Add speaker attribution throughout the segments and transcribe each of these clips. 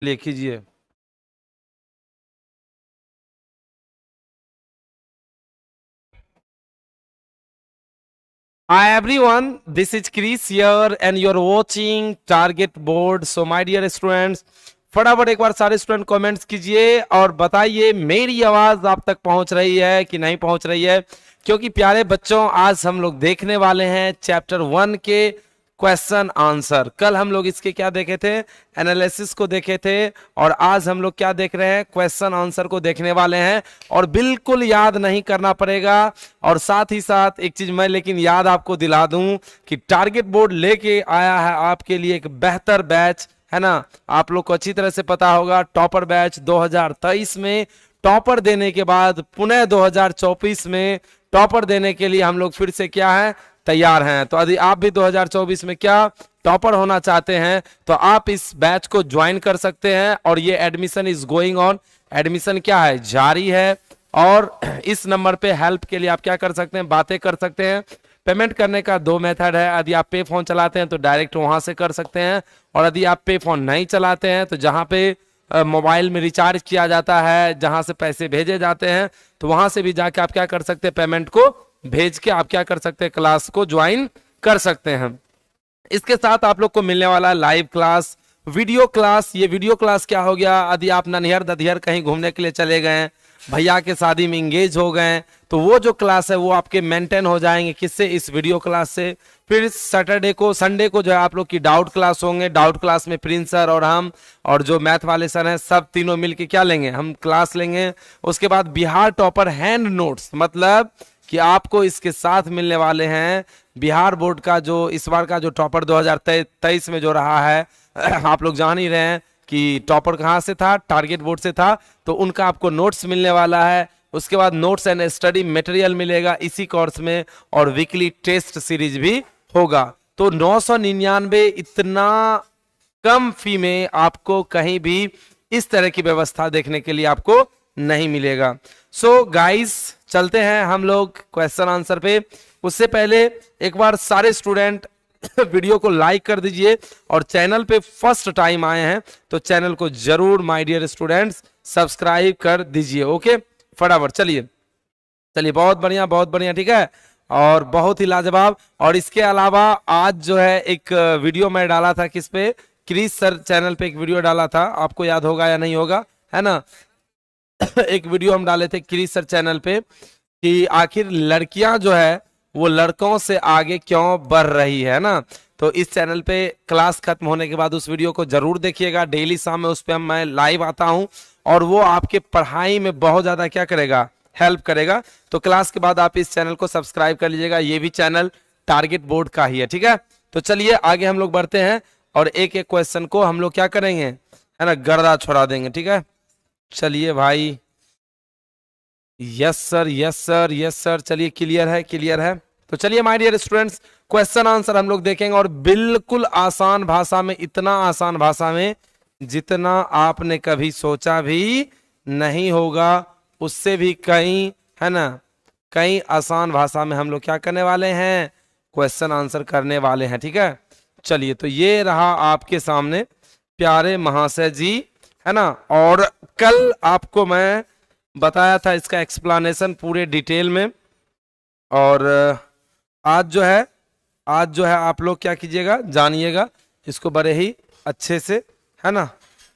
Speaker 1: लिखिए। Hi everyone, this is Chris here and you're watching Target Board. So my dear students, फटाफट एक बार सारे student comments कीजिए और बताइए मेरी आवाज आप तक पहुंच रही है कि नहीं पहुंच रही है। क्योंकि प्यारे बच्चों, आज हम लोग देखने वाले हैं चैप्टर 1 के क्वेश्चन आंसर। कल हम लोग इसके क्या देखे थे, एनालिसिस को देखे थे, और आज हम लोग क्या देख रहे हैं, क्वेश्चन आंसर को देखने वाले हैं। और बिल्कुल याद नहीं करना पड़ेगा। और साथ ही साथ एक चीज मैं लेकिन याद आपको दिला दूं कि टारगेट बोर्ड लेके आया है आपके लिए एक बेहतर बैच, है ना। आप लोग को अच्छी तरह से पता होगा, टॉपर बैच 2023 में टॉपर देने के बाद पुनः 2024 में टॉपर देने के लिए हम लोग फिर से क्या है, तैयार हैं। तो यदि आप भी 2024 में क्या टॉपर होना चाहते हैं तो आप इस बैच को ज्वाइन कर सकते हैं। और ये admission is going on, admission क्या है, जारी है। और इस नंबर पे हेल्प के लिए आप क्या कर सकते हैं, बातें कर सकते हैं। पेमेंट करने का 2 मेथड है। यदि आप पे फोन चलाते हैं तो डायरेक्ट वहां से कर सकते हैं, और यदि आप पे फोन नहीं चलाते हैं तो जहां पे मोबाइल में रिचार्ज किया जाता है, जहां से पैसे भेजे जाते हैं, तो वहां से भी जाके आप क्या कर सकते हैं, पेमेंट को भेज के आप क्या कर सकते हैं, क्लास को ज्वाइन कर सकते हैं। इसके साथ आप लोग को मिलने वाला लाइव क्लास, वीडियो क्लास। ये वीडियो क्लास क्या हो गया, यदि आप ननिहर दधिहर कहीं घूमने के लिए चले गए, भैया के शादी में इंगेज हो गए, तो वो जो क्लास है वो आपके मेंटेन हो जाएंगे किससे, इस वीडियो क्लास से। फिर सैटरडे को, संडे को जो है आप लोग की डाउट क्लास होंगे। डाउट क्लास में प्रिंस सर और हम और जो मैथ वाले सर हैं सब तीनों मिलके क्या लेंगे, हम क्लास लेंगे। उसके बाद बिहार टॉपर हैंड नोट्स, मतलब कि आपको इसके साथ मिलने वाले हैं बिहार बोर्ड का जो इस बार का जो टॉपर 2023 में जो रहा है। आप लोग जान ही रहे हैं कि टॉपर कहाँ से था, टारगेट बोर्ड से था। तो उनका आपको नोट्स मिलने वाला है। उसके बाद नोट्स एंड स्टडी मटेरियल मिलेगा इसी कोर्स में, और वीकली टेस्ट सीरीज भी होगा। तो 999 इतना कम फी में आपको कहीं भी इस तरह की व्यवस्था देखने के लिए आपको नहीं मिलेगा। सो गाइस, चलते हैं हम लोग क्वेश्चन आंसर पे। उससे पहले एक बार सारे स्टूडेंट वीडियो को लाइक कर दीजिए, और चैनल पे फर्स्ट टाइम आए हैं तो चैनल को जरूर माय डियर स्टूडेंट्स सब्सक्राइब कर दीजिए। ओके, फटाफट चलिए चलिए, बहुत बढ़िया बहुत बढ़िया, ठीक है, और बहुत ही लाजवाब। और इसके अलावा आज जो है एक वीडियो मैं डाला था किस पे, क्रिस सर चैनल पे एक वीडियो डाला था, आपको याद होगा या नहीं होगा, है ना। एक वीडियो हम डाले थे क्रिस सर चैनल पे कि आखिर लड़कियां जो है वो लड़कों से आगे क्यों बढ़ रही है ना। तो इस चैनल पे क्लास खत्म होने के बाद उस वीडियो को जरूर देखिएगा। डेली शाम में उस पर मैं लाइव आता हूं, और वो आपके पढ़ाई में बहुत ज्यादा क्या करेगा, हेल्प करेगा। तो क्लास के बाद आप इस चैनल को सब्सक्राइब कर लीजिएगा, ये भी चैनल टारगेट बोर्ड का ही है, ठीक है। तो चलिए आगे हम लोग बढ़ते हैं, और एक एक क्वेश्चन को हम लोग क्या करेंगे, है ना, गर्दा छोड़ा देंगे, ठीक है। चलिए भाई, yes sir yes sir yes sir, चलिए क्लियर है क्लियर है। तो चलिए my dear students, question answer हम लोग देखेंगे, और बिल्कुल आसान भाषा में, इतना आसान भाषा में जितना आपने कभी सोचा भी नहीं होगा, उससे भी कहीं, है ना, कहीं आसान भाषा में हम लोग क्या करने वाले हैं, क्वेश्चन आंसर करने वाले हैं, ठीक है। चलिए, तो ये रहा आपके सामने प्यारे महाशय जी, है ना। और कल आपको मैं बताया था इसका एक्सप्लेनेशन पूरे डिटेल में, और आज जो है आप लोग क्या कीजिएगा, जानिएगा इसको बड़े ही अच्छे से, है ना।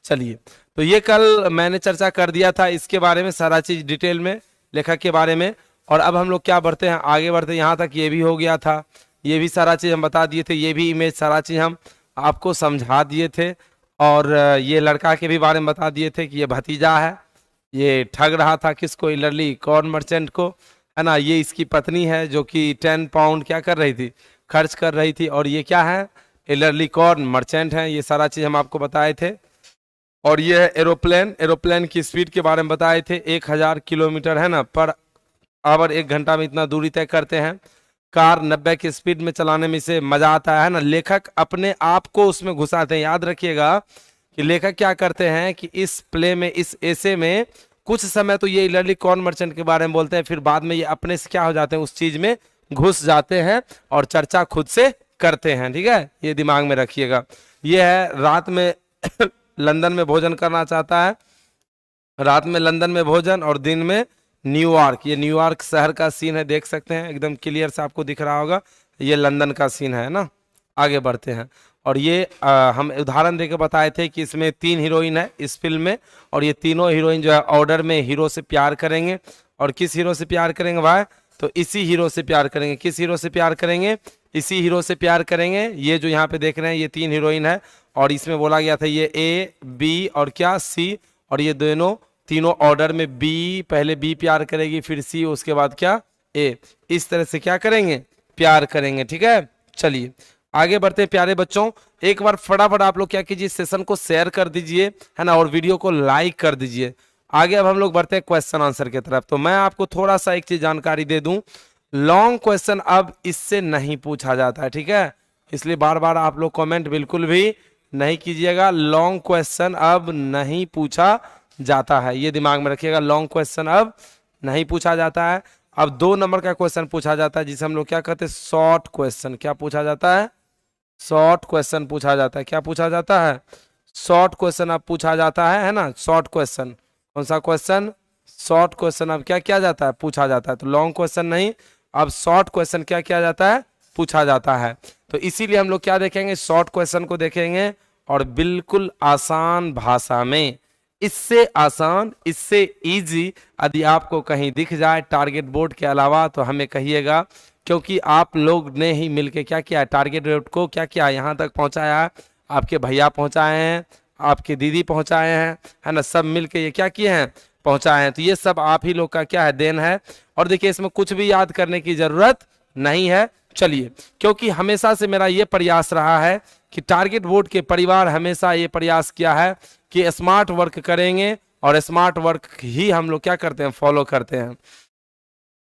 Speaker 1: चलिए, तो ये कल मैंने चर्चा कर दिया था इसके बारे में, सारा चीज डिटेल में, लेखक के बारे में। और अब हम लोग क्या बढ़ते हैं, आगे बढ़ते हैं, यहाँ तक ये भी हो गया था, ये भी सारा चीज हम बता दिए थे, ये भी इमेज सारा चीज हम आपको समझा दिए थे। और ये लड़का के भी बारे में बता दिए थे कि ये भतीजा है, ये ठग रहा था किसको, इलरली कॉर्न मर्चेंट को, है ना। ये इसकी पत्नी है जो कि 10 पाउंड क्या कर रही थी, खर्च कर रही थी। और ये क्या है, इलरली कॉर्न मर्चेंट है, ये सारा चीज हम आपको बताए थे। और ये है एरोप्लेन, एरोप्लेन की स्पीड के बारे में बताए थे, 1000 किलोमीटर, है ना, पर आवर, 1 घंटा में इतना दूरी तय करते हैं। कार 90 की स्पीड में चलाने में इसे मजा आता है ना। लेखक अपने आप को उसमें घुसाते हैं, याद रखिएगा कि लेखक क्या करते हैं कि इस प्ले में, इस ऐसे में कुछ समय तो ये इलरली कॉर्न मर्चेंट के बारे में बोलते हैं, फिर बाद में ये अपने से क्या हो जाते हैं, उस चीज में घुस जाते हैं और चर्चा खुद से करते हैं, ठीक है, ये दिमाग में रखिएगा। ये है रात में लंदन में भोजन करना चाहता है, रात में लंदन में भोजन और दिन में न्यूयॉर्क। ये न्यूयॉर्क शहर का सीन है, देख सकते हैं एकदम क्लियर से आपको दिख रहा होगा। ये लंदन का सीन है ना। आगे बढ़ते हैं। और ये हम उदाहरण देके बताए थे कि इसमें 3 हीरोइन है इस फिल्म में, और ये तीनों हीरोइन जो है ऑर्डर में हीरो से प्यार करेंगे। और किस हीरो से प्यार करेंगे भाई? तो इसी हीरो से प्यार करेंगे। किस हीरो से प्यार करेंगे? इसी हीरो से प्यार करेंगे। ये जो यहाँ पे देख रहे हैं ये 3 हीरोइन है, और इसमें बोला गया था ये ए बी और क्या सी, और ये दोनों तीनों ऑर्डर में बी, पहले बी प्यार करेगी, फिर सी, उसके बाद क्या ए। इस तरह से क्या करेंगे? प्यार करेंगे। ठीक है, चलिए आगे बढ़ते हैं प्यारे बच्चों। एक बार फटाफट आप लोग क्या कीजिए, सेशन को शेयर कर दीजिए, है ना, और वीडियो को लाइक कर दीजिए। आगे अब हम लोग बढ़ते हैं क्वेश्चन आंसर की तरफ। तो मैं आपको थोड़ा सा एक चीज जानकारी दे दूं, लॉन्ग क्वेश्चन अब इससे नहीं पूछा जाता है। ठीक है, इसलिए बार बार आप लोग कमेंट बिल्कुल भी नहीं कीजिएगा। लॉन्ग क्वेश्चन अब नहीं पूछा जाता है, ये दिमाग में रखिएगा। लॉन्ग क्वेश्चन अब नहीं पूछा जाता है। अब 2 नंबर का क्वेश्चन पूछा जाता है, जिसे हम लोग क्या कहते हैं? Short question. क्या पूछा जाता है? शॉर्ट क्वेश्चन पूछा जाता है। क्या पूछा जाता है? शॉर्ट क्वेश्चन अब पूछा जाता है ना। शॉर्ट क्वेश्चन, कौन सा क्वेश्चन? शॉर्ट क्वेश्चन अब क्या किया जाता है? पूछा जाता है। तो लॉन्ग क्वेश्चन नहीं, अब शॉर्ट क्वेश्चन क्या किया जाता है? पूछा जाता है। तो इसीलिए हम लोग क्या देखेंगे? शॉर्ट क्वेश्चन को देखेंगे, और बिल्कुल आसान भाषा में, इससे आसान, इससे इजी यदि आपको कहीं दिख जाए टारगेट बोर्ड के अलावा तो हमें कहिएगा, क्योंकि आप लोग ने ही मिलके क्या किया है? टारगेट बोर्ड को क्या किया? यहाँ तक पहुँचाया है। आपके भैया पहुँचाए हैं, आपके दीदी पहुँचाए हैं, है ना, सब मिलके ये क्या किए हैं? पहुँचाए हैं। तो ये सब आप ही लोग का क्या है? देन है। और देखिए इसमें कुछ भी याद करने की जरूरत नहीं है। चलिए, क्योंकि हमेशा से मेरा ये प्रयास रहा है कि टारगेट बोर्ड के परिवार हमेशा ये प्रयास किया है कि स्मार्ट वर्क करेंगे, और स्मार्ट वर्क ही हम लोग क्या करते हैं? फॉलो करते हैं।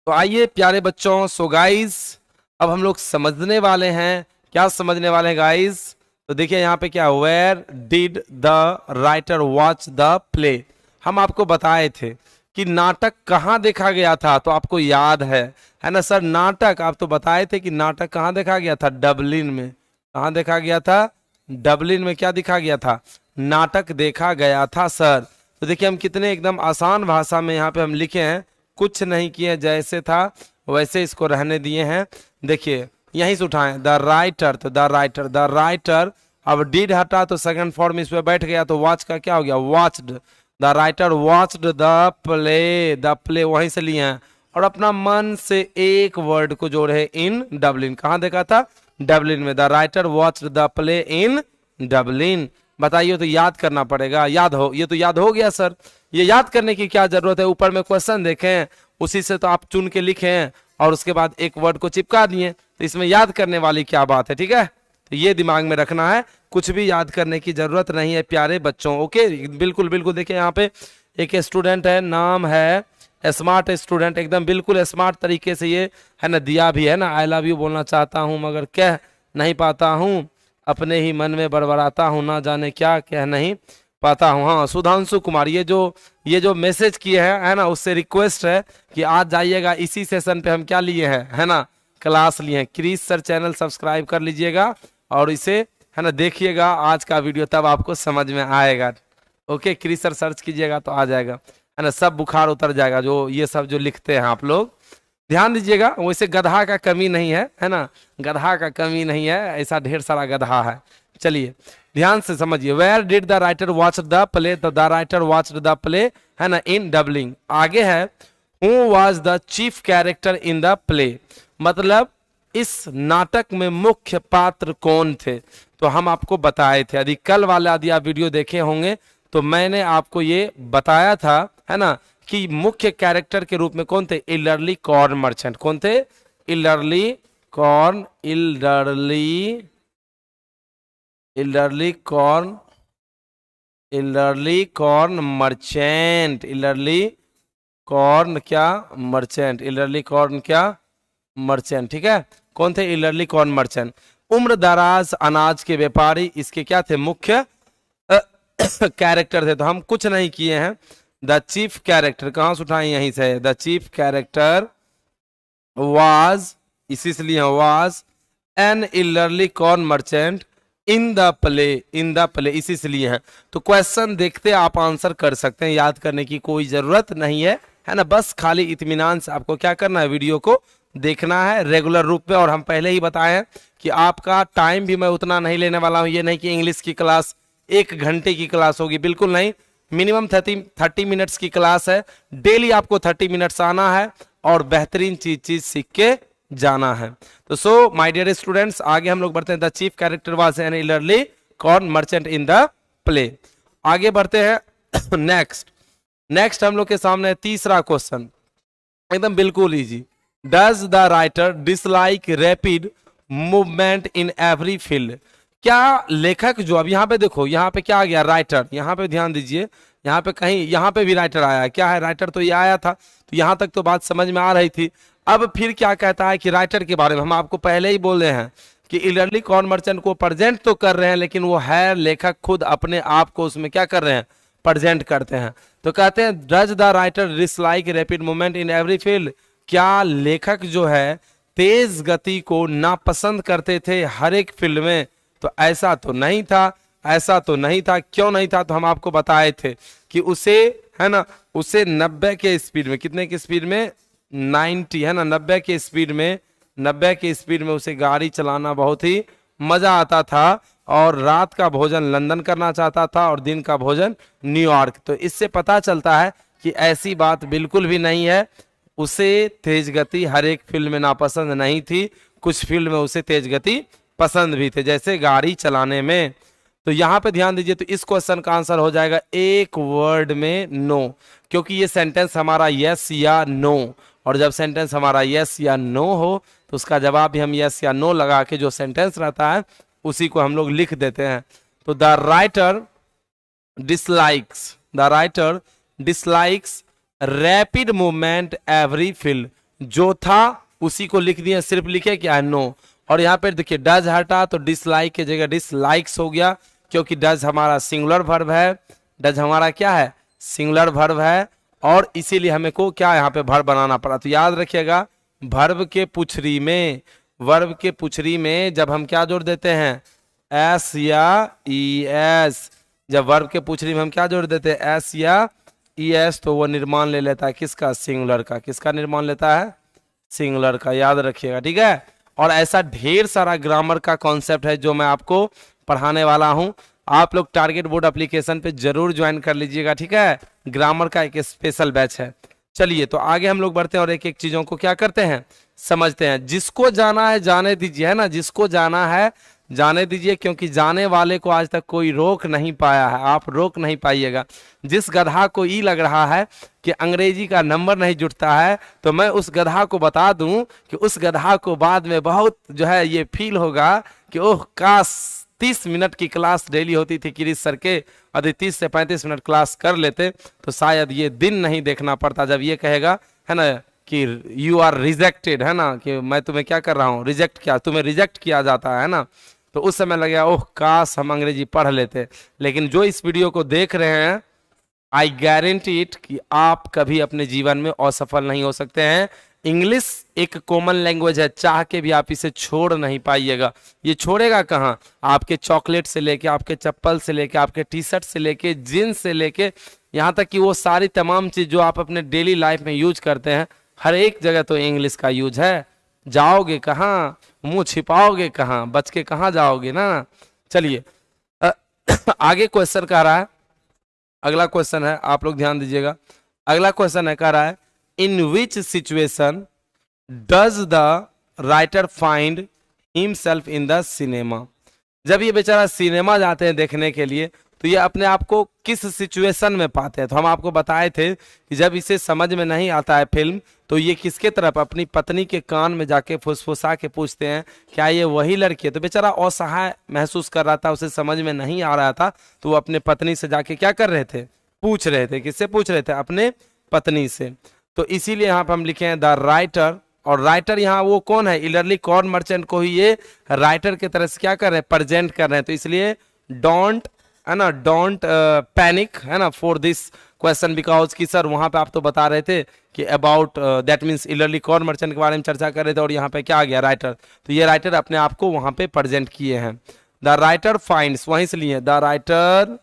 Speaker 1: तो आइए प्यारे बच्चों, सो गाइस अब हम लोग समझने वाले हैं। क्या समझने वाले हैं गाइस? तो देखिए यहाँ पे क्या, where did the writer watch the play. हम आपको बताए थे कि नाटक कहाँ देखा गया था, तो आपको याद है ना सर? नाटक आप तो बताए थे कि नाटक कहाँ देखा गया था? डबलिन में। कहाँ देखा गया था? डबलिन में। क्या देखा गया था? नाटक देखा गया था सर। तो देखिए हम कितने एकदम आसान भाषा में यहाँ पे हम लिखे हैं, कुछ नहीं किए, जैसे था वैसे इसको रहने दिए हैं। देखिए यहीं से उठाएं, द राइटर, तो द राइटर, अब डिड हटा तो सेकंड फॉर्म इस पे बैठ गया, तो वॉच का क्या हो गया? Watched. The writer watched the play वहीं से लिए हैं, और अपना मन से एक वर्ड को जोड़े इन डबलिन। कहाँ देखा था? डबलिन में। The writer watched the play in Dublin. बताइए, तो याद करना पड़ेगा। याद हो, ये तो याद हो गया सर, ये याद करने की क्या जरूरत है? ऊपर में क्वेश्चन देखें, उसी से तो आप चुन के लिखें, और उसके बाद एक वर्ड को चिपका दिए, तो इसमें याद करने वाली क्या बात है? ठीक है, तो ये दिमाग में रखना है, कुछ भी याद करने की जरूरत नहीं है प्यारे बच्चों। ओके, बिल्कुल बिल्कुल। देखिए यहाँ पे एक स्टूडेंट है, नाम है स्मार्ट स्टूडेंट, एकदम बिल्कुल स्मार्ट तरीके से ये है ना दिया भी है ना। आई लव यू बोलना चाहता हूँ मगर कह नहीं पाता हूँ, अपने ही मन में बड़बड़ाता हूँ, ना जाने क्या कह नहीं पाता हूँ। हाँ, सुधांशु कुमार, ये जो मैसेज किए हैं है ना, उससे रिक्वेस्ट है कि आज जाइएगा इसी सेशन पे हम क्या लिए हैं, है ना, क्लास लिए हैं। क्रिस सर चैनल सब्सक्राइब कर लीजिएगा, और इसे है ना देखिएगा आज का वीडियो, तब आपको समझ में आएगा। ओके, क्रिस सर सर्च कीजिएगा तो आ जाएगा, है ना, सब बुखार उतर जाएगा। जो ये सब जो लिखते हैं आप लोग ध्यान दीजिएगा। वैसे गधा का कमी नहीं है ना, गधा का कमी नहीं है, ऐसा ढेर सारा गधा है। चलिए ध्यान से समझिए, where did the writer watch the play, the writer watch the play, है ना, इन डबलिंग। आगे है who was the chief character in the play, मतलब इस नाटक में मुख्य पात्र कौन थे। तो हम आपको बताए थे, यदि कल वाला यदि आप वीडियो देखे होंगे तो मैंने आपको ये बताया था, है ना, कि मुख्य कैरेक्टर के रूप में कौन थे? इल्डरली कॉर्न मर्चेंट। कौन थे? इल्डरली कॉर्न मर्चेंट। ठीक है, कौन थे? इल्डरली कॉर्न मर्चेंट। उम्र दराज अनाज के व्यापारी इसके क्या थे? मुख्य कैरेक्टर थे। तो हम कुछ नहीं किए हैं। द चीफ कैरेक्टर कहां से उठाए? यहीं से। द चीफ कैरेक्टर वाज, इसी से लिए was an elderly corn merchant in the play इसी से लिए हैं। तो क्वेश्चन देखते आप आंसर कर सकते हैं, याद करने की कोई जरूरत नहीं है ना। बस खाली इत्मीनान से आपको क्या करना है, वीडियो को देखना है रेगुलर रूप में। और हम पहले ही बताए हैं कि आपका टाइम भी मैं उतना नहीं लेने वाला हूं। ये नहीं कि इंग्लिश की क्लास 1 घंटे की क्लास होगी, बिल्कुल नहीं। मिनिमम 30 मिनट्स की क्लास है। डेली आपको 30 मिनट्स आना है और बेहतरीन चीज सीख के जाना है। तो सो माय डियर स्टूडेंट्स, आगे हम लोग बढ़ते हैं। The chief character was an elderly corn merchant in the play. आगे बढ़ते हैं नेक्स्ट हम लोग के सामने तीसरा क्वेश्चन, एकदम बिल्कुल easy. Does the writer dislike rapid movement in every field? क्या लेखक जो, अब यहाँ पे देखो, यहाँ पे क्या आ गया, राइटर। यहाँ पे ध्यान दीजिए, यहाँ पे कहीं, यहाँ पे भी राइटर आया है। क्या है, राइटर तो ये आया था। तो यहाँ तक तो बात समझ में आ रही थी। अब फिर क्या कहता है कि राइटर के बारे में हम आपको पहले ही बोले हैं कि एल्डरली कॉर्न मर्चेंट को प्रेजेंट तो कर रहे हैं, लेकिन वो है लेखक खुद अपने आप को उसमें क्या कर रहे हैं, प्रेजेंट करते हैं। तो कहते हैं does the writer dislike rapid movement in every field? क्या लेखक जो है तेज गति को नापसंद करते थे हर एक फील्ड में? तो ऐसा तो नहीं था, ऐसा तो नहीं था। क्यों नहीं था? तो हम आपको बताए थे कि उसे, है ना, उसे 90 के स्पीड में, कितने की स्पीड में, 90, है ना, 90 के स्पीड में, 90 के स्पीड में उसे गाड़ी चलाना बहुत ही मजा आता था। और रात का भोजन लंदन करना चाहता था और दिन का भोजन न्यूयॉर्क। तो इससे पता चलता है कि ऐसी बात बिल्कुल भी नहीं है। उसे तेज गति हर एक फील्ड में नापसंद नहीं थी, कुछ फील्ड में उसे तेज गति पसंद भी थे, जैसे गाड़ी चलाने में। तो यहां पे ध्यान दीजिए, तो इस क्वेश्चन का आंसर हो जाएगा एक वर्ड में नो, क्योंकि ये सेंटेंस हमारा यस या नो। और जब सेंटेंस हमारा यस या नो हो तो उसका जवाब भी हम यस या नो लगा के जो सेंटेंस रहता है उसी को हम लोग लिख देते हैं। तो the writer dislikes rapid movement every field, जो था उसी को लिख दिए, सिर्फ लिखे क्या है, नो। और यहाँ पे देखिए डज हटा तो डिसलाइक की जगह डिसलाइक्स हो गया, क्योंकि डज हमारा सिंगुलर वर्ब है। डज हमारा क्या है, सिंगुलर वर्ब है, और इसीलिए हमें को क्या यहाँ पे वर्ब बनाना पड़ा। तो याद रखिएगा, वर्ब के पुछरी में, वर्ब के पुछरी में जब हम क्या जोड़ देते हैं, एस या ई एस। जब वर्ब के पुछरी में हम क्या जोड़ देते हैं, एस या ई एस, तो वो निर्माण ले लेता है किसका, सिंगुलर का। किसका निर्माण लेता है, सिंगुलर का, याद रखिएगा, ठीक है। और ऐसा ढेर सारा ग्रामर का कॉन्सेप्ट है जो मैं आपको पढ़ाने वाला हूं। आप लोग टारगेट बोर्ड एप्लीकेशन पे जरूर ज्वाइन कर लीजिएगा, ठीक है। ग्रामर का एक स्पेशल बैच है। चलिए तो आगे हम लोग बढ़ते हैं और एक एक चीजों को क्या करते हैं, समझते हैं। जिसको जाना है जाने दीजिए, है ना, जिसको जाना है जाने दीजिए, क्योंकि जाने वाले को आज तक कोई रोक नहीं पाया है, आप रोक नहीं पाइएगा। जिस गधा को ई लग रहा है कि अंग्रेजी का नंबर नहीं जुटता है, तो मैं उस गधा को बता दूं कि उस गधा को बाद में बहुत जो है ये फील होगा कि ओह काश 30 मिनट की क्लास डेली होती थी किरीश सर के, यदि 30 से 35 मिनट क्लास कर लेते तो शायद ये दिन नहीं देखना पड़ता जब ये कहेगा, है ना, कि यू आर रिजेक्टेड, है ना, कि मैं तुम्हें क्या कर रहा हूँ, रिजेक्ट किया, तुम्हें रिजेक्ट किया जाता है ना। तो उस समय लग गया ओह काश हम अंग्रेजी पढ़ लेते। लेकिन जो इस वीडियो को देख रहे हैं, आई गारंटी इट कि आप कभी अपने जीवन में असफल नहीं हो सकते हैं। इंग्लिश एक कॉमन लैंग्वेज है, चाह के भी आप इसे छोड़ नहीं पाइएगा। ये छोड़ेगा कहाँ, आपके चॉकलेट से लेके, आपके चप्पल से लेके, आपके टी शर्ट से लेके, जीन्स से लेके, यहाँ तक कि वो सारी तमाम चीज जो आप अपने डेली लाइफ में यूज करते हैं, हर एक जगह तो इंग्लिश का यूज है। जाओगे कहाँ, मुंह छिपाओगे कहाँ, बच के कहाँ जाओगे ना। चलिए आगे क्वेश्चन कह रहा है, अगला क्वेश्चन है, आप लोग ध्यान दीजिएगा। अगला क्वेश्चन है, कह रहा है in which situation does the writer find himself in the cinema? जब ये बेचारा सिनेमा जाते हैं देखने के लिए, तो ये अपने आप को किस सिचुएशन में पाते हैं? तो हम आपको बताए थे कि जब इसे समझ में नहीं आता है फिल्म, तो ये किसके तरफ, अपनी पत्नी के कान में जाके फुसफुसा के पूछते हैं क्या ये वही लड़की है। तो बेचारा असहाय महसूस कर रहा था, उसे समझ में नहीं आ रहा था, तो वो अपने पत्नी से जाके क्या कर रहे थे, पूछ रहे थे। किससे पूछ रहे थे, अपने पत्नी से। तो इसीलिए यहाँ पर हम लिखे हैं द राइटर, और राइटर यहाँ वो कौन है, एल्डरली कॉर्न मर्चेंट को ही ये राइटर की तरह से क्या कर रहे हैं, प्रेजेंट कर रहे हैं। तो इसलिए डोंट, है ना, डोंट पैनिक, है ना, फॉर दिस क्वेश्चन, बिकॉज कि सर वहां पे आप तो बता रहे थे कि about that means elderly corn merchant के बारे में चर्चा कर रहे थे, और यहाँ पे क्या आ गया, राइटर। तो ये राइटर अपने आप को वहां पे प्रेजेंट किए हैं। द राइटर फाइंड्स, वहीं से लिए, द राइटर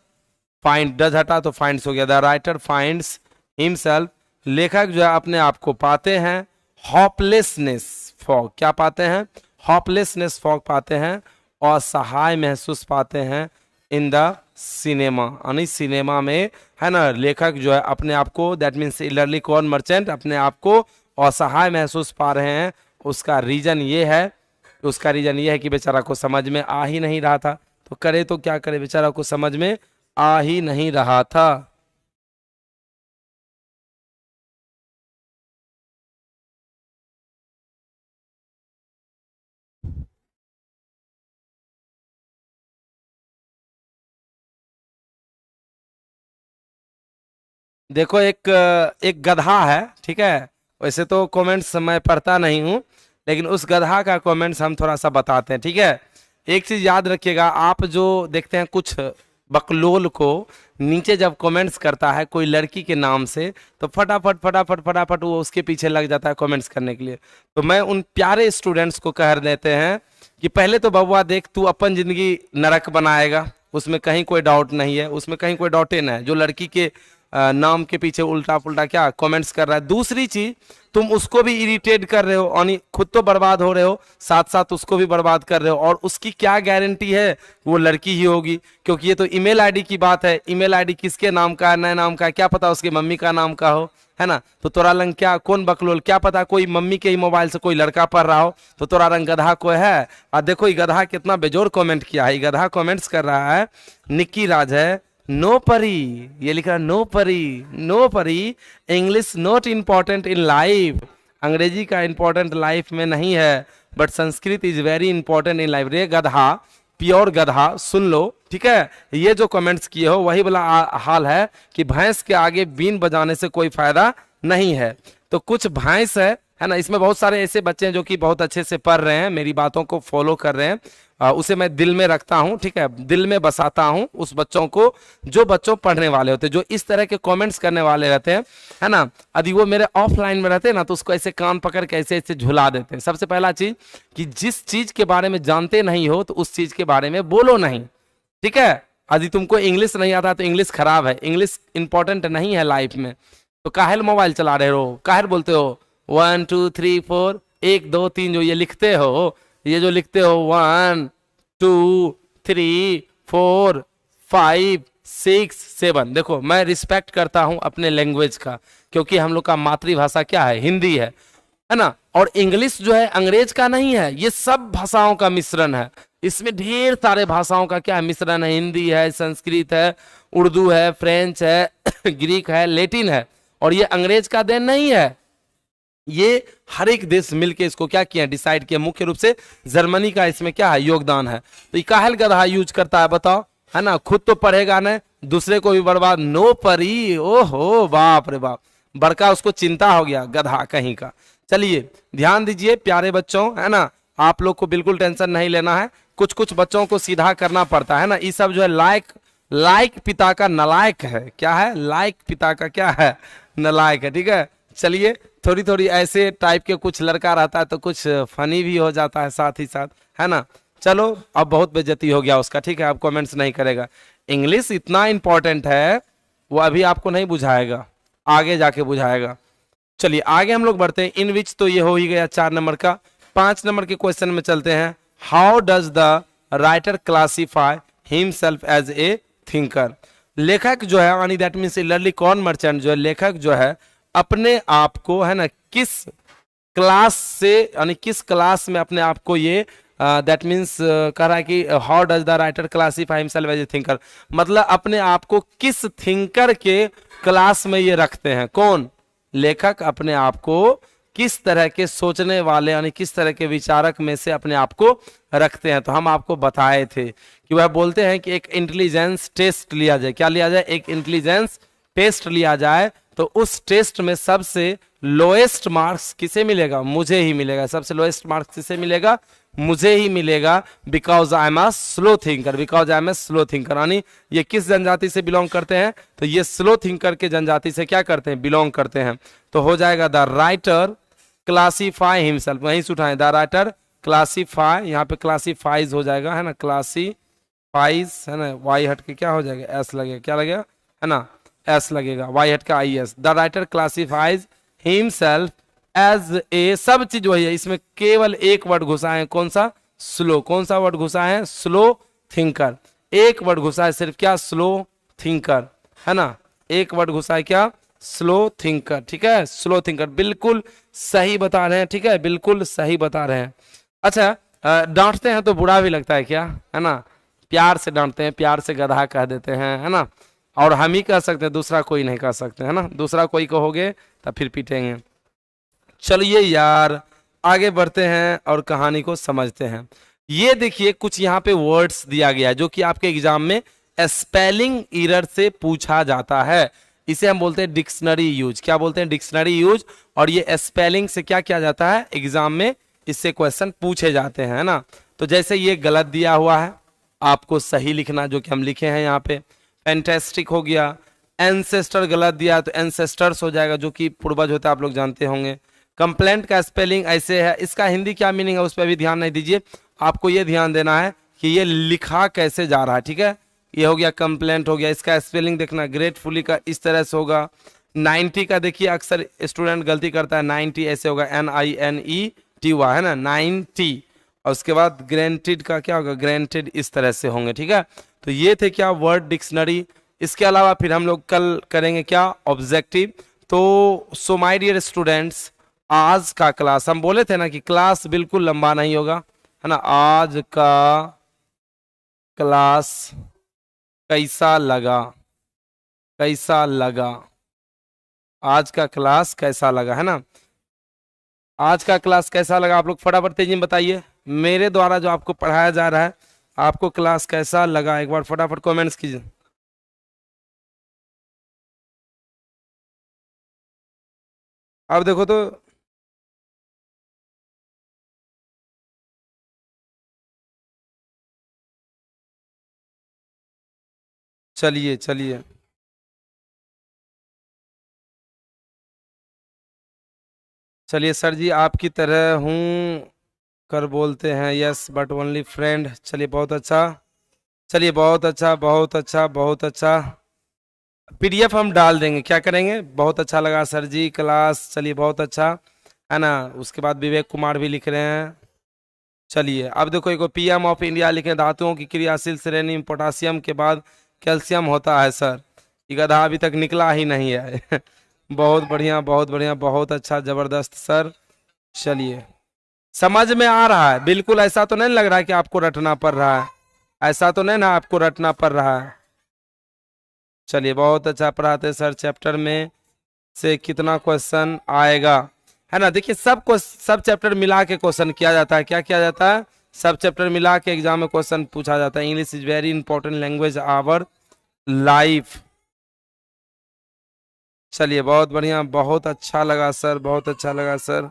Speaker 1: फाइंड, डज हटा तो फाइंड्स हो गया, द राइटर फाइंड्स हिमसेल्फ, लेखक जो है अपने आप को पाते हैं हॉपलेसनेस फॉग, क्या पाते हैं, हॉपलेसनेस फॉग पाते हैं, असहाय महसूस पाते हैं इन द सिनेमा, यानी सिनेमा में, है ना, लेखक जो है अपने आप को, दैट मीन्स इलरली कॉर्न मर्चेंट अपने आप को असहाय महसूस पा रहे हैं। उसका रीजन ये है, उसका रीजन ये है कि बेचारा को समझ में आ ही नहीं रहा था, तो करे तो क्या करे, बेचारा को समझ में आ ही नहीं रहा था। देखो एक एक गधा है, ठीक है, वैसे तो कमेंट्स मैं पढ़ता नहीं हूँ, लेकिन उस गधा का कमेंट्स हम थोड़ा सा बताते हैं, ठीक है। एक चीज याद रखिएगा, आप जो देखते हैं कुछ बकलोल को नीचे जब कमेंट्स करता है कोई लड़की के नाम से, तो फटाफट फटाफट फटाफट वो उसके पीछे लग जाता है कमेंट्स करने के लिए। तो मैं उन प्यारे स्टूडेंट्स को कह देते हैं कि पहले तो बउआ देख, तू अपन जिंदगी नरक बनाएगा, उसमें कहीं कोई डाउट नहीं है, उसमें कहीं कोई डाउट ही नहीं है, जो लड़की के नाम के पीछे उल्टा पुल्टा क्या कमेंट्स कर रहा है। दूसरी चीज, तुम उसको भी इरिटेट कर रहे हो, यानी खुद तो बर्बाद हो रहे हो, साथ साथ उसको भी बर्बाद कर रहे हो, और उसकी क्या गारंटी है वो लड़की ही होगी, क्योंकि ये तो ईमेल आईडी की बात है। ईमेल आईडी किसके नाम का है, नए नाम का है, क्या पता उसकी मम्मी का नाम का हो, है ना। तो तोरा रंग क्या, कौन बकलोल, क्या पता कोई मम्मी के ही मोबाइल से कोई लड़का पढ़ रहा हो, तो तोरा रंग गधा कोई है। और देखो ये गधा कितना बेजोर कमेंट किया है, ये गधा कमेंट्स कर रहा है, निक्की राज है, नो परी, ये लिखा नो परी, नो परी, English not important in life, अंग्रेजी का इंपॉर्टेंट लाइफ में नहीं है, but Sanskrit is very important in life. रे गधा, प्योर गधा, सुन लो, ठीक है, ये जो कमेंट्स किए हो वही वाला हाल है कि भैंस के आगे बीन बजाने से कोई फायदा नहीं है। तो कुछ भैंस है ना, इसमें बहुत सारे ऐसे बच्चे हैं जो कि बहुत अच्छे से पढ़ रहे हैं, मेरी बातों को फॉलो कर रहे हैं, उसे मैं दिल में रखता हूं, ठीक है, दिल में बसाता हूं उस बच्चों को, जो बच्चों पढ़ने वाले होते हैं, जो इस तरह के कमेंट्स करने वाले रहते हैं, है ना। यदि वो मेरे ऑफलाइन में रहते हैं ना, तो उसको ऐसे कान पकड़ के ऐसे ऐसे झुला देते हैं। सबसे पहला चीज कि जिस चीज के बारे में जानते नहीं हो तो उस चीज के बारे में बोलो नहीं, ठीक है। यदि तुमको इंग्लिश नहीं आता तो इंग्लिश खराब है, इंग्लिश इंपॉर्टेंट नहीं है लाइफ में, तो काहेल मोबाइल चला रहे हो, काहेल बोलते हो 1 2 3 4 1 2 3, जो ये लिखते हो, ये जो लिखते हो 1 2 3 4 5 6 7, देखो मैं रिस्पेक्ट करता हूं अपने लैंग्वेज का, क्योंकि हम लोग का मातृभाषा क्या है, हिंदी है ना। और इंग्लिश जो है अंग्रेज का नहीं है, ये सब भाषाओं का मिश्रण है, इसमें ढेर सारे भाषाओं का क्या है, मिश्रण है, हिंदी है, संस्कृत है, उर्दू है, फ्रेंच है, ग्रीक है, लैटिन है, और ये अंग्रेज का देन नहीं है, ये हर एक देश मिलके इसको क्या किया, डिसाइड किया। मुख्य रूप से जर्मनी का इसमें क्या है, योगदान है। तो ये काहेल गधा यूज करता है बताओ, है ना, खुद तो पढ़ेगा नहीं, दूसरे को भी बर्बाद, नो परी, ओहो बाप रे बाप, बड़का उसको चिंता हो गया गधा कहीं का। चलिए ध्यान दीजिए प्यारे बच्चों, है ना, आप लोग को बिल्कुल टेंशन नहीं लेना है, कुछ कुछ बच्चों को सीधा करना पड़ता है ना, ये सब जो है लायक पिता का नलायक है, क्या है, लायक पिता का क्या है, नलायक है, ठीक है। चलिए थोड़ी थोड़ी ऐसे टाइप के कुछ लड़का रहता है तो कुछ फनी भी हो जाता है साथ ही साथ, है ना। चलो अब बहुत बेइज्जती हो गया उसका, ठीक है, अब कमेंट्स नहीं करेगा। इंग्लिश इतना इंपॉर्टेंट है, वो अभी आपको नहीं बुझाएगा, आगे जाके बुझाएगा। चलिए आगे हम लोग बढ़ते हैं, इन विच तो ये हो ही गया 4 नंबर का। 5 नंबर के क्वेश्चन में चलते हैं। How does the writer classify himself as a thinker, लेखक जो है, यानी दैट मीन्स लर्ली कॉर्न मर्चेंट जो है, लेखक जो है अपने आप को, है ना, किस क्लास से, यानी किस क्लास में अपने आप को ये दैट मीन्स कह रहा है कि how does the writer classify himself as a thinker, मतलब अपने आप को किस थिंकर के क्लास में ये रखते हैं, कौन, लेखक अपने आप को किस तरह के सोचने वाले, यानी किस तरह के विचारक में से अपने आप को रखते हैं। तो हम आपको बताए थे कि वह बोलते हैं कि एक इंटेलिजेंस टेस्ट लिया जाए, क्या लिया जाए, एक इंटेलिजेंस टेस्ट लिया जाए, तो उस टेस्ट में सबसे लोएस्ट मार्क्स किसे मिलेगा, मुझे ही मिलेगा, सबसे लोएस्ट मार्क्स किसे मिलेगा, मुझे ही मिलेगा, because I am a slow thinker, because I am a slow thinker. यानी ये किस जनजाति से बिलोंग करते हैं, तो ये स्लो थिंकर के जनजाति से क्या करते हैं, बिलोंग करते हैं। तो हो जाएगा द राइटर क्लासीफाई हिमसेल्फ, वहीं से उठाएं, द राइटर क्लासीफाई, यहाँ पे क्लासीफाइज हो जाएगा, है ना, क्लासीफाइज पाइस है ना, वाई हट के क्या हो जाएगा, एस लगेगा, क्या लगेगा है ना, एस लगेगा, वाई हट का आई एस। The writer classifies himself as a, सब चीज वही है, इसमें केवल एक वर्ड घुसा है, कौन सा, स्लो। कौन सा वर्ड घुसा है, स्लो थिंकर। एक वर्ड घुसा है सिर्फ, क्या, स्लो थिंकर, है ना, एक वर्ड घुसा है, क्या, स्लो थिंकर। ठीक है, स्लो थिंकर, बिल्कुल सही बता रहे हैं, ठीक है, बिल्कुल सही बता रहे हैं। अच्छा, डांटते हैं तो बुरा भी लगता है क्या, है ना, प्यार से डांटते हैं, प्यार से गधा कह देते हैं, है ना, और हम ही कह सकते हैं, दूसरा कोई नहीं कह सकते, है ना, दूसरा कोई कहोगे तब फिर पीटेंगे। चलिए यार, आगे बढ़ते हैं और कहानी को समझते हैं। ये देखिए कुछ यहाँ पे वर्ड्स दिया गया है जो कि आपके एग्जाम में स्पेलिंग एरर से पूछा जाता है। इसे हम बोलते हैं डिक्शनरी यूज। क्या बोलते हैं, डिक्शनरी यूज। और ये स्पेलिंग से क्या किया जाता है, एग्जाम में इससे क्वेश्चन पूछे जाते हैं, है ना। तो जैसे ये गलत दिया हुआ है, आपको सही लिखना, जो कि हम लिखे हैं यहाँ पे। फैंटेस्टिक हो गया। एंसेस्टर गलत दिया तो एंसेस्टर्स हो जाएगा, जो कि पूर्वज होता है, आप लोग जानते होंगे। कंप्लेंट का स्पेलिंग ऐसे है, इसका हिंदी क्या मीनिंग है उस पर भी ध्यान नहीं दीजिए, आपको ये ध्यान देना है कि ये लिखा कैसे जा रहा है। ठीक है, ये हो गया कंप्लेंट हो गया, इसका स्पेलिंग देखना, ग्रेटफुली का इस तरह से होगा। 90 का देखिए अक्सर स्टूडेंट गलती करता है, 90 ऐसे होगा, NINET हुआ, है ना, 90। और उसके बाद ग्रांटेड का क्या होगा, ग्रांटेड इस तरह से होंगे। ठीक है, तो ये थे क्या, वर्ड डिक्शनरी। इसके अलावा फिर हम लोग कल करेंगे क्या, ऑब्जेक्टिव। तो सो माय डियर स्टूडेंट्स, आज का क्लास, हम बोले थे ना कि क्लास बिल्कुल लंबा नहीं होगा, है ना। आज का क्लास कैसा लगा, कैसा लगा, आज का क्लास कैसा लगा, है ना। आज का क्लास कैसा लगा, आप लोग फटाफट तेजी में बताइए। मेरे द्वारा जो आपको पढ़ाया जा रहा है, आपको क्लास कैसा लगा, एक बार फटाफट कमेंट्स कीजिए। अब देखो तो, चलिए चलिए, चलिए सर जी आपकी तरह हूँ कर बोलते हैं, यस बट ओनली फ्रेंड। चलिए बहुत अच्छा, चलिए बहुत अच्छा, बहुत अच्छा, बहुत अच्छा। PDF हम डाल देंगे, क्या करेंगे, बहुत अच्छा लगा सर जी क्लास, चलिए बहुत अच्छा, है ना। उसके बाद विवेक कुमार भी लिख रहे हैं। चलिए अब देखो, एक PM ऑफ इंडिया लिखे, धातुओं की क्रियाशील श्रेणी में पोटासियम के बाद कैल्शियम होता है सर। ये गधा अभी तक निकला ही नहीं है। बहुत बढ़िया, बहुत बढ़िया, बहुत अच्छा, जबरदस्त सर। चलिए, समझ में आ रहा है बिल्कुल, ऐसा तो नहीं लग रहा है कि आपको रटना पड़ रहा है, ऐसा तो नहीं ना आपको रटना पड़ रहा है। चलिए बहुत अच्छा पढ़ाते सर, चैप्टर में से कितना क्वेश्चन आएगा, है ना। देखिए सब चैप्टर मिला के क्वेश्चन किया जाता है, क्या किया जाता है, सब चैप्टर मिला के एग्जाम में क्वेश्चन पूछा जाता है। English is very important language our life. चलिए बहुत बढ़िया, बहुत अच्छा लगा सर, बहुत अच्छा लगा सर।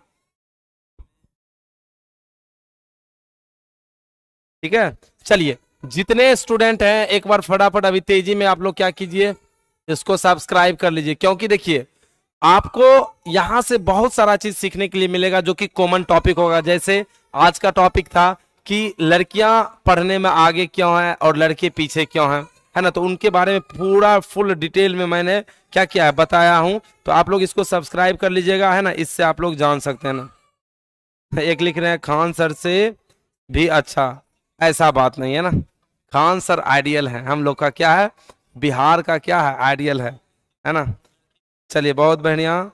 Speaker 1: ठीक है, चलिए जितने स्टूडेंट हैं एक बार फटाफट अभी तेजी में आप लोग क्या कीजिए, इसको सब्सक्राइब कर लीजिए, क्योंकि देखिए आपको यहां से बहुत सारा चीज सीखने के लिए मिलेगा जो कि कॉमन टॉपिक होगा। जैसे आज का टॉपिक था कि लड़कियां पढ़ने में आगे क्यों हैं और लड़के पीछे क्यों हैं, है ना। तो उनके बारे में पूरा फुल डिटेल में मैंने क्या किया है बताया हूं, तो आप लोग इसको सब्सक्राइब कर लीजिएगा, है ना, इससे आप लोग जान सकते हैं ना। एक लिख रहे हैं खान सर से भी अच्छा, ऐसा बात नहीं है ना, खान सर आइडियल है, हम लोग का क्या है, बिहार का क्या है, आइडियल है ना। चलिए बहुत बढ़िया,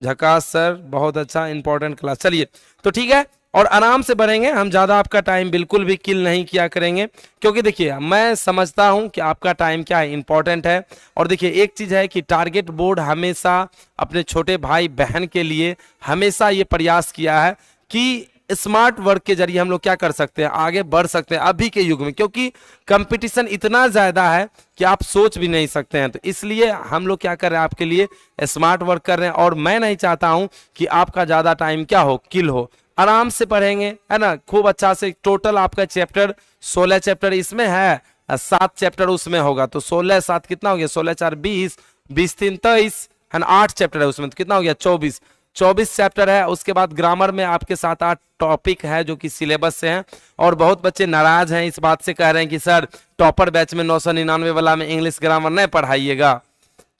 Speaker 1: झकास सर, बहुत अच्छा, इंपॉर्टेंट क्लास। चलिए तो ठीक है, और आराम से बढ़ेंगे हम, ज्यादा आपका टाइम बिल्कुल भी किल नहीं किया करेंगे, क्योंकि देखिए मैं समझता हूं कि आपका टाइम क्या है, इंपॉर्टेंट है। और देखिए एक चीज है कि टारगेट बोर्ड हमेशा अपने छोटे भाई बहन के लिए हमेशा ये प्रयास किया है कि स्मार्ट वर्क के जरिए हम लोग क्या कर सकते हैं, आगे बढ़ सकते हैं अभी के युग में, क्योंकि कंपटीशन इतना ज्यादा है कि आप सोच भी नहीं सकते हैं। तो इसलिए हम लोग क्या कर रहे हैं, आपके लिए स्मार्ट वर्क कर रहे हैं, और मैं नहीं चाहता हूं कि आपका ज्यादा टाइम क्या हो, किल हो। आराम से पढ़ेंगे, है ना, खूब अच्छा से। टोटल आपका चैप्टर 16 चैप्टर इसमें है, 7 चैप्टर उसमें होगा, तो 16 7 कितना हो गया, 16 4 20, 20 3 23, है ना, 8 चैप्टर है उसमें, तो कितना हो गया 24। 24 चैप्टर है। उसके बाद ग्रामर में आपके 7-8 टॉपिक है जो कि सिलेबस से हैं। और बहुत बच्चे नाराज हैं इस बात से, कह रहे हैं कि सर टॉपर बैच में 999 वाला में इंग्लिश ग्रामर नहीं पढ़ाइएगा।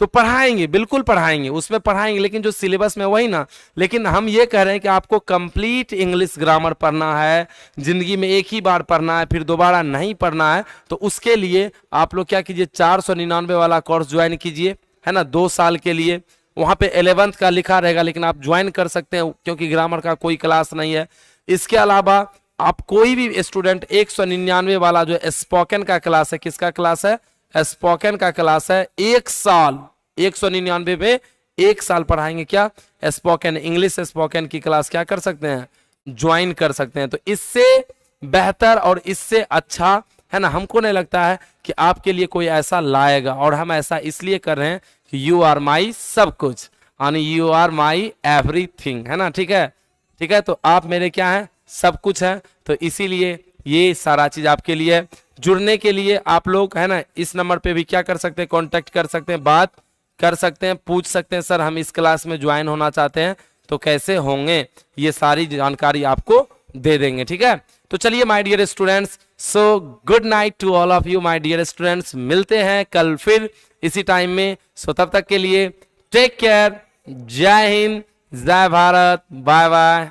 Speaker 1: तो पढ़ाएंगे, बिल्कुल पढ़ाएंगे, उसमें पढ़ाएंगे, लेकिन जो सिलेबस में वही ना। लेकिन हम ये कह रहे हैं कि आपको कंप्लीट इंग्लिश ग्रामर पढ़ना है, जिंदगी में एक ही बार पढ़ना है, फिर दोबारा नहीं पढ़ना है। तो उसके लिए आप लोग क्या कीजिए, 499 वाला कोर्स ज्वाइन कीजिए, है ना, 2 साल के लिए। वहां पे 11th का लिखा रहेगा, लेकिन आप ज्वाइन कर सकते हैं क्योंकि ग्रामर का कोई क्लास नहीं है। इसके अलावा आप कोई भी स्टूडेंट 199 वाला जो स्पोकन का क्लास है, किसका क्लास है, स्पोकन का क्लास है, 1 साल 199 पे 1 साल पढ़ाएंगे, क्या, स्पोकन इंग्लिश स्पोकन की क्लास क्या कर सकते हैं, ज्वाइन कर सकते हैं। तो इससे बेहतर और इससे अच्छा, है ना, हमको नहीं लगता है कि आपके लिए कोई ऐसा लाएगा। और हम ऐसा इसलिए कर रहे हैं कि यू आर माई सब कुछ, यानी यू आर माई एवरीथिंग, है ना, ठीक है, ठीक है। तो आप मेरे क्या हैं, सब कुछ है। तो इसीलिए ये सारा चीज आपके लिए है। जुड़ने के लिए आप लोग, है ना, इस नंबर पे भी क्या कर सकते हैं, कांटेक्ट कर सकते हैं, बात कर सकते हैं, पूछ सकते हैं, सर हम इस क्लास में ज्वाइन होना चाहते हैं तो कैसे होंगे, ये सारी जानकारी आपको दे देंगे, ठीक है। तो चलिए my dear students, so good night to all of you my dear students. मिलते हैं कल फिर इसी टाइम में। सो तब तक के लिए टेक केयर, जय हिंद, जय भारत, बाय बाय।